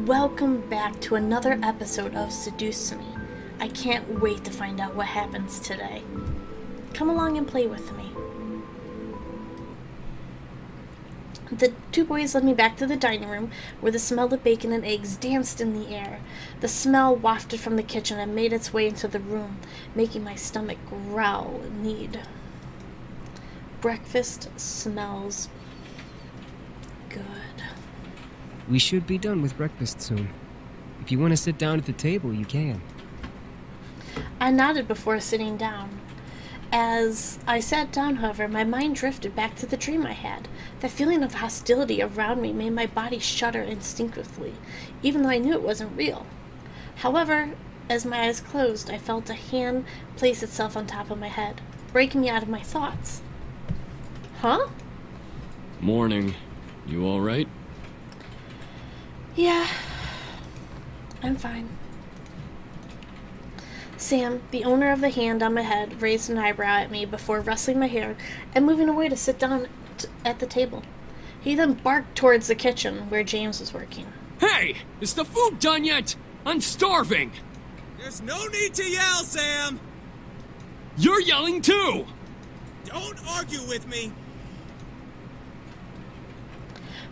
Welcome back to another episode of Seduce Me. I can't wait to find out what happens today. Come along and play with me. The two boys led me back to the dining room, where the smell of bacon and eggs danced in the air. The smell wafted from the kitchen and made its way into the room, making my stomach growl in need. Breakfast smells good. We should be done with breakfast soon. If you want to sit down at the table, you can. I nodded before sitting down. As I sat down, however, my mind drifted back to the dream I had. The feeling of hostility around me made my body shudder instinctively, even though I knew it wasn't real. However, as my eyes closed, I felt a hand place itself on top of my head, breaking me out of my thoughts. Huh? Morning. You all right? Yeah, I'm fine. Sam, the owner of the hand on my head, raised an eyebrow at me before rustling my hair and moving away to sit down at the table. He then barked towards the kitchen where James was working. Hey! Is the food done yet? I'm starving! There's no need to yell, Sam! You're yelling too! Don't argue with me!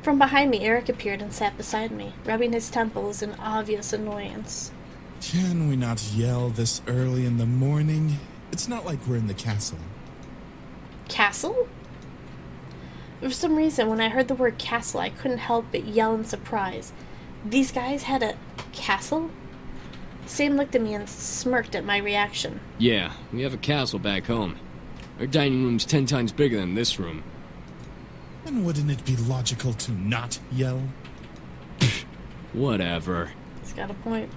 From behind me, Eric appeared and sat beside me, rubbing his temples in obvious annoyance. Can we not yell this early in the morning? It's not like we're in the castle. Castle? For some reason, when I heard the word castle, I couldn't help but yell in surprise. These guys had a castle? Sam looked at me and smirked at my reaction. Yeah, we have a castle back home. Our dining room's 10 times bigger than this room. And wouldn't it be logical to not yell? Whatever. He's got a point.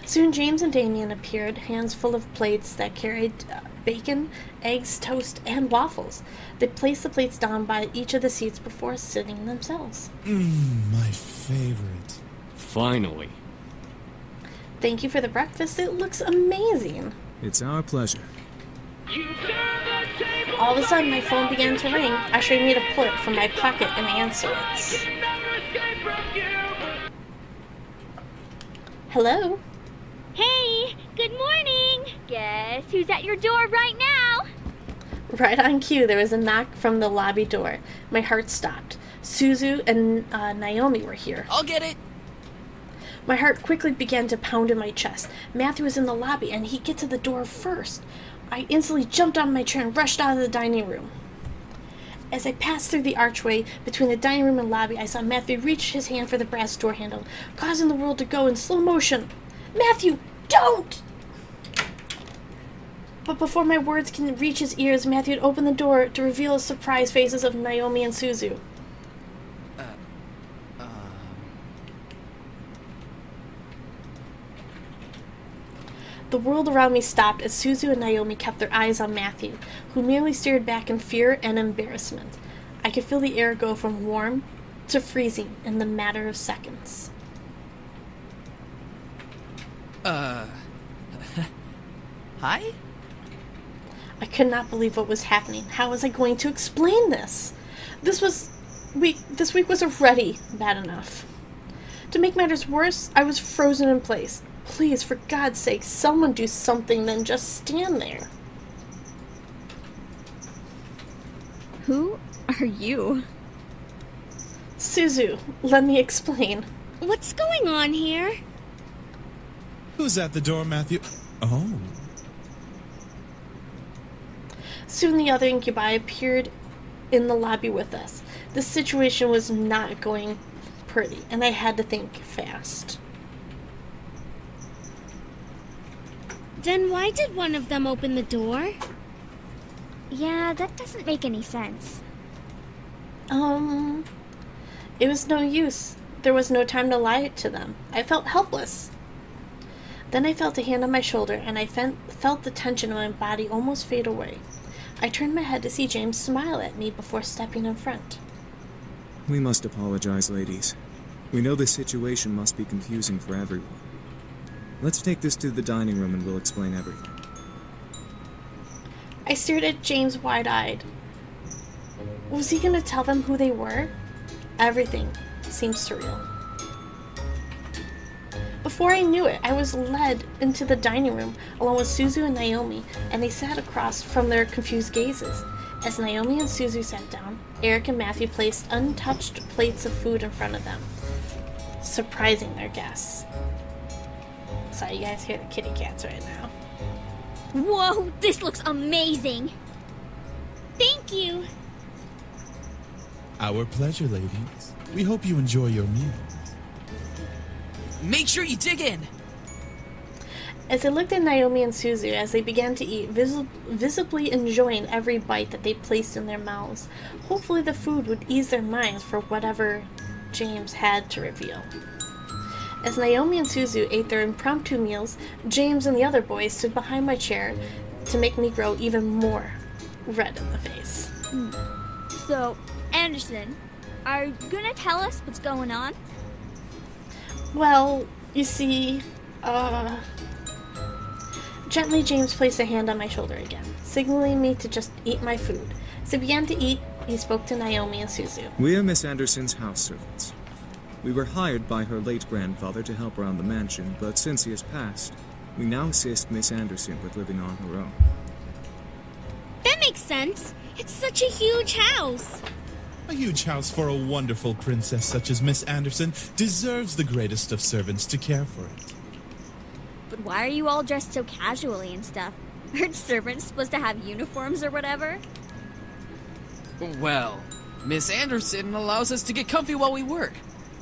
Soon James and Damien appeared, hands full of plates that carried bacon, eggs, toast, and waffles. They placed the plates down by each of the seats before sitting themselves. My favorite. Finally. Thank you for the breakfast. It looks amazing. It's our pleasure. All of a sudden, my phone began to ring, ushering me to pull it from my pocket and answer it. Hello? Hey, good morning! Guess who's at your door right now? Right on cue, there was a knock from the lobby door. My heart stopped. Suzu and Naomi were here. I'll get it. My heart quickly began to pound in my chest. Matthew was in the lobby, and he gets to the door first. I instantly jumped out of my chair and rushed out of the dining room. As I passed through the archway between the dining room and lobby, I saw Matthew reach his hand for the brass door handle, causing the world to go in slow motion. Matthew, don't! But before my words can reach his ears, Matthew had opened the door to reveal the surprised faces of Naomi and Suzu. The world around me stopped as Suzu and Naomi kept their eyes on Matthew, who merely stared back in fear and embarrassment. I could feel the air go from warm to freezing in the matter of seconds. Hi? I could not believe what was happening. How was I going to explain this? This week was already bad enough. To make matters worse, I was frozen in place. Please, for God's sake, someone do something than just stand there. Who are you? Suzu, let me explain. What's going on here? Who's at the door, Matthew? Oh. Soon the other incubi appeared in the lobby with us. The situation was not going pretty, and I had to think fast. Then why did one of them open the door? Yeah, that doesn't make any sense. It was no use. There was no time to lie to them. I felt helpless. Then I felt a hand on my shoulder, and I felt the tension in my body almost fade away. I turned my head to see James smile at me before stepping in front. We must apologize, ladies. We know this situation must be confusing for everyone. Let's take this to the dining room and we'll explain everything. I stared at James wide-eyed. Was he going to tell them who they were? Everything seemed surreal. Before I knew it, I was led into the dining room along with Suzu and Naomi, and they sat across from their confused gazes. As Naomi and Suzu sat down, Eric and Matthew placed untouched plates of food in front of them, surprising their guests. Sorry, you guys hear the kitty cats right now. Whoa, this looks amazing! Thank you. Our pleasure, ladies. We hope you enjoy your meal. Make sure you dig in. As I looked at Naomi and Suzu as they began to eat, visibly enjoying every bite that they placed in their mouths, hopefully the food would ease their minds for whatever James had to reveal. As Naomi and Suzu ate their impromptu meals, James and the other boys stood behind my chair to make me grow even more red in the face. So, Anderson, are you gonna tell us what's going on? Well, you see, Gently, James placed a hand on my shoulder again, signaling me to just eat my food. As he began to eat, he spoke to Naomi and Suzu. We are Miss Anderson's house servants. We were hired by her late grandfather to help around the mansion, but since he has passed, we now assist Miss Anderson with living on her own. That makes sense. It's such a huge house. A huge house for a wonderful princess such as Miss Anderson deserves the greatest of servants to care for it. But why are you all dressed so casually and stuff? Aren't servants supposed to have uniforms or whatever? Well, Miss Anderson allows us to get comfy while we work,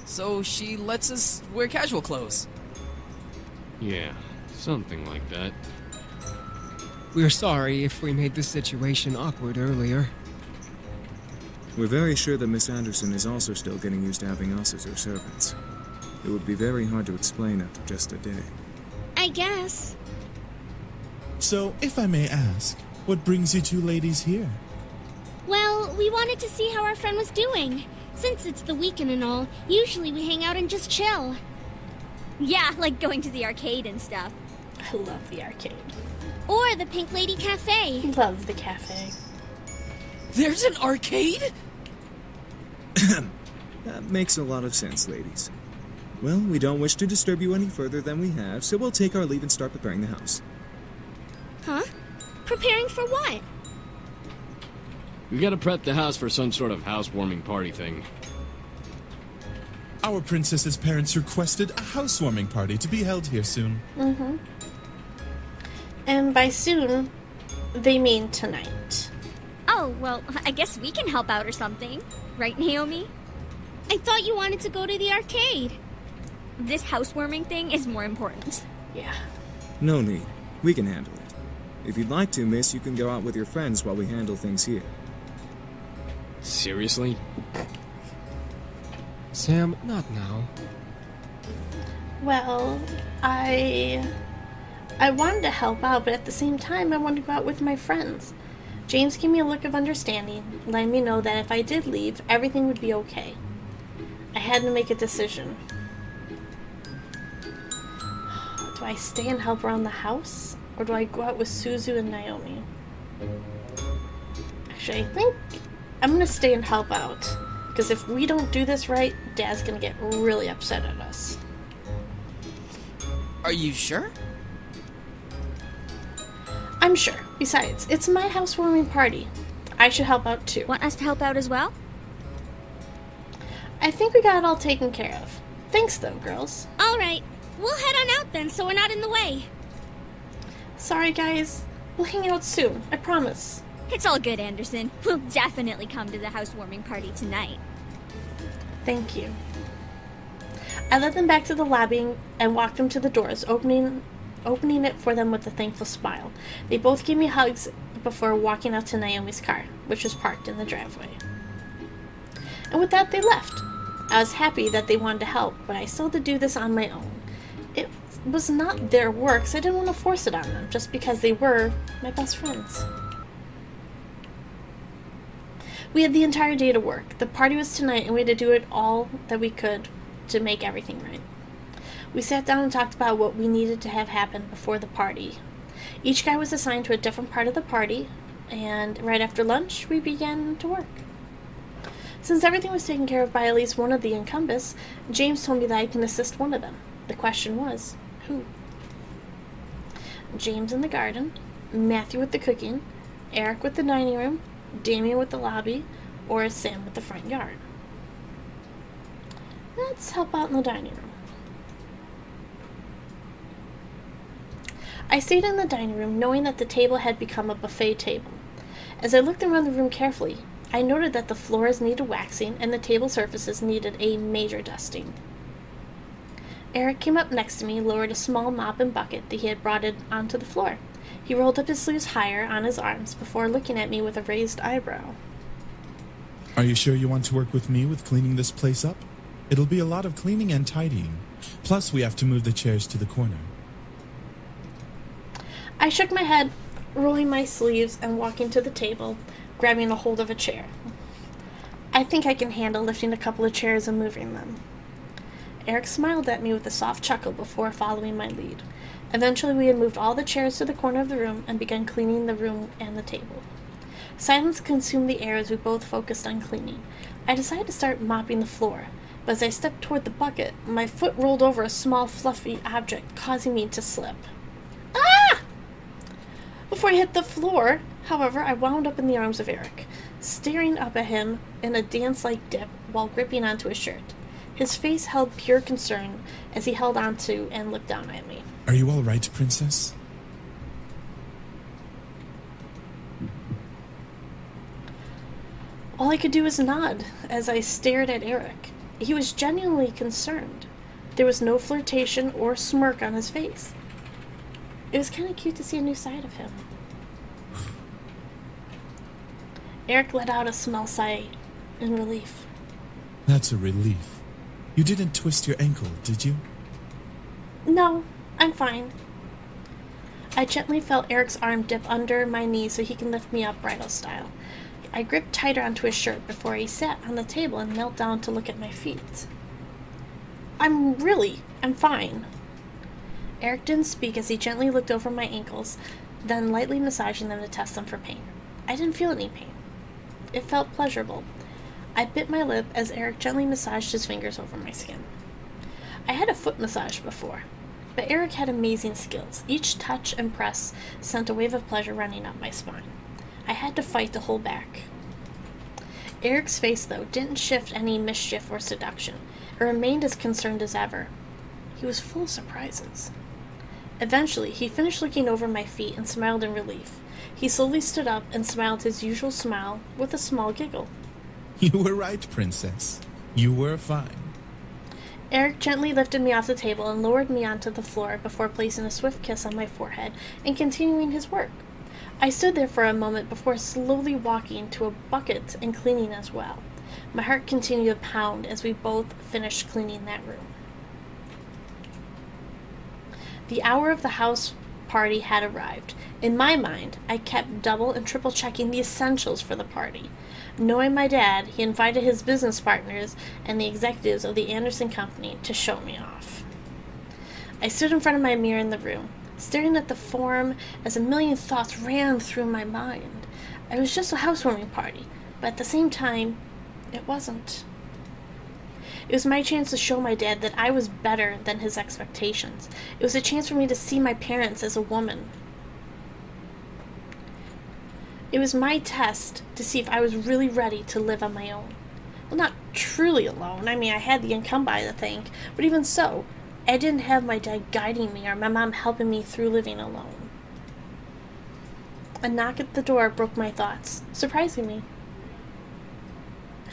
so she lets us wear casual clothes. Yeah, something like that. We're sorry if we made the situation awkward earlier. We're very sure that Miss Anderson is also still getting used to having us as her servants. It would be very hard to explain after just a day. I guess. So, if I may ask, what brings you two ladies here? Well, we wanted to see how our friend was doing. Since it's the weekend and all, usually we hang out and just chill. Yeah, like going to the arcade and stuff. I love the arcade. Or the Pink Lady Cafe. Love the cafe. There's an arcade? That makes a lot of sense, ladies. Well, we don't wish to disturb you any further than we have, so we'll take our leave and start preparing the house. Huh? Preparing for what? We gotta prep the house for some sort of housewarming party thing. Our princess's parents requested a housewarming party to be held here soon. Mm-hmm. And by soon, they mean tonight. Oh, well, I guess we can help out or something. Right, Naomi? I thought you wanted to go to the arcade. This housewarming thing is more important. Yeah. No need. We can handle it. If you'd like to, miss, you can go out with your friends while we handle things here. Seriously? Sam, not now. Well, I wanted to help out, but at the same time, I wanted to go out with my friends. James gave me a look of understanding, letting me know that if I did leave, everything would be okay. I had to make a decision. Do I stay and help around the house? Or do I go out with Suzu and Naomi? Actually, I think I'm gonna stay and help out. Because if we don't do this right, Dad's gonna get really upset at us. Are you sure? I'm sure. Besides, it's my housewarming party. I should help out too. Want us to help out as well? I think we got it all taken care of. Thanks though, girls. All right. We'll head on out then so we're not in the way. Sorry guys. We'll hang out soon. I promise. It's all good, Anderson. We'll definitely come to the housewarming party tonight. Thank you. I led them back to the lobby and walked them to the doors, opening it for them with a thankful smile. They both gave me hugs before walking out to Naomi's car, which was parked in the driveway. And with that, they left. I was happy that they wanted to help, but I still had to do this on my own. It was not their work, so I didn't want to force it on them, just because they were my best friends. We had the entire day to work. The party was tonight, and we had to do it all that we could to make everything right. We sat down and talked about what we needed to have happen before the party. Each guy was assigned to a different part of the party, and right after lunch, we began to work. Since everything was taken care of by at least one of the incumbents, James told me that I can assist one of them. The question was, who? James in the garden, Matthew with the cooking, Eric with the dining room, Damien with the lobby, or Sam with the front yard. Let's help out in the dining room. I stayed in the dining room knowing that the table had become a buffet table. As I looked around the room carefully, I noted that the floors needed waxing and the table surfaces needed a major dusting. Eric came up next to me, lowered a small mop and bucket that he had brought in onto the floor. He rolled up his sleeves higher on his arms before looking at me with a raised eyebrow. Are you sure you want to work with me with cleaning this place up? It'll be a lot of cleaning and tidying. Plus, we have to move the chairs to the corner. I shook my head, rolling my sleeves and walking to the table, grabbing a hold of a chair. I think I can handle lifting a couple of chairs and moving them. Eric smiled at me with a soft chuckle before following my lead. Eventually, we had moved all the chairs to the corner of the room and began cleaning the room and the table. Silence consumed the air as we both focused on cleaning. I decided to start mopping the floor, but as I stepped toward the bucket, my foot rolled over a small fluffy object, causing me to slip. Ah! Before I hit the floor, however, I wound up in the arms of Eric, staring up at him in a dance-like dip while gripping onto his shirt. His face held pure concern as he held onto and looked down at me. Are you all right, Princess? All I could do was nod as I stared at Eric. He was genuinely concerned. There was no flirtation or smirk on his face. It was kind of cute to see a new side of him. Eric let out a small sigh in relief. That's a relief. You didn't twist your ankle, did you? No, I'm fine. I gently felt Eric's arm dip under my knee so he can lift me up bridal style. I gripped tighter onto his shirt before he sat on the table and knelt down to look at my feet. I'm fine. Eric didn't speak as he gently looked over my ankles, then lightly massaging them to test them for pain. I didn't feel any pain. It felt pleasurable. I bit my lip as Eric gently massaged his fingers over my skin. I had a foot massage before, but Eric had amazing skills. Each touch and press sent a wave of pleasure running up my spine. I had to fight to hold back. Eric's face, though, didn't shift any mischief or seduction. It remained as concerned as ever. He was full of surprises. Eventually, he finished looking over my feet and smiled in relief. He slowly stood up and smiled his usual smile with a small giggle. You were right, Princess. You were fine. Eric gently lifted me off the table and lowered me onto the floor before placing a swift kiss on my forehead and continuing his work. I stood there for a moment before slowly walking to a bucket and cleaning as well. My heart continued to pound as we both finished cleaning that room. The hour of the house party had arrived. In my mind, I kept double and triple checking the essentials for the party. Knowing my dad, he invited his business partners and the executives of the Anderson Company to show me off. I stood in front of my mirror in the room, staring at the form as a million thoughts ran through my mind. It was just a housewarming party, but at the same time, it wasn't. It was my chance to show my dad that I was better than his expectations. It was a chance for me to see my parents as a woman. It was my test to see if I was really ready to live on my own. Well, not truly alone. I mean, I had the incumbent to thank, but even so, I didn't have my dad guiding me or my mom helping me through living alone. A knock at the door broke my thoughts, surprising me.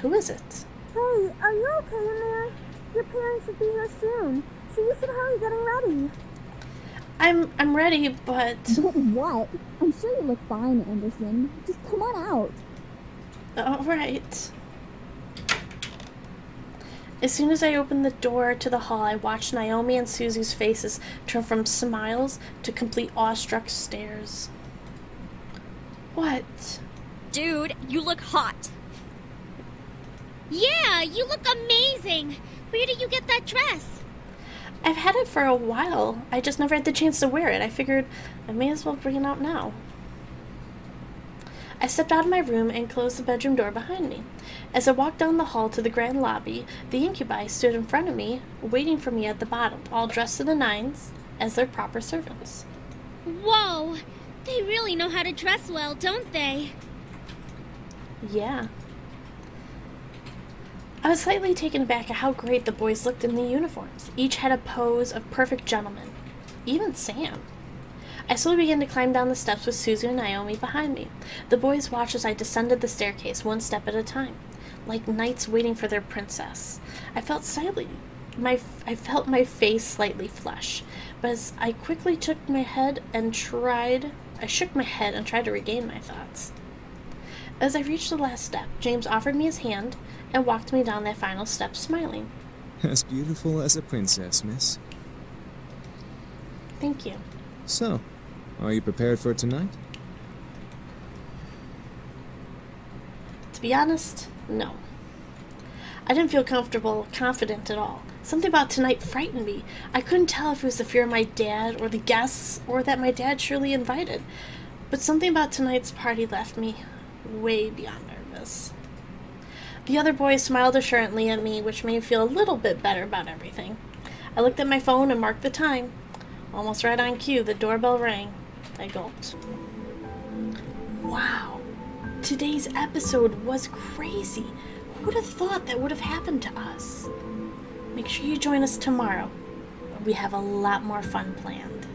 Who is it? Hey, are you okay in there? Your parents should be here soon, so you should hurry getting ready. I'm ready, but... But what? I'm sure you look fine, Anderson. Just come on out. All right. As soon as I opened the door to the hall, I watched Naomi and Susie's faces turn from smiles to complete awestruck stares. What? Dude, you look hot. Yeah, you look amazing. Where did you get that dress? I've had it for a while. I just never had the chance to wear it. I figured I may as well bring it out now. I stepped out of my room and closed the bedroom door behind me. As I walked down the hall to the grand lobby, the incubi stood in front of me, waiting for me at the bottom, all dressed to the nines, as their proper servants. Whoa! They really know how to dress well, don't they? Yeah. I was slightly taken aback at how great the boys looked in the uniforms. Each had a pose of perfect gentlemen. Even Sam. I slowly began to climb down the steps with Suzu and Naomi behind me. The boys watched as I descended the staircase, one step at a time, like knights waiting for their princess. I felt my face slightly flush, but as I quickly shook my head and tried to regain my thoughts. As I reached the last step, James offered me his hand and walked me down that final step, smiling. As beautiful as a princess, miss. Thank you. So, are you prepared for tonight? To be honest, no. I didn't feel confident at all. Something about tonight frightened me. I couldn't tell if it was the fear of my dad or the guests or that my dad surely invited. But something about tonight's party left me way beyond nervous. The other boys smiled assuringly at me, which made me feel a little bit better about everything. I looked at my phone and marked the time. Almost right on cue, the doorbell rang. I gulped. Wow. Today's episode was crazy. Who would have thought that would have happened to us? Make sure you join us tomorrow. We have a lot more fun planned.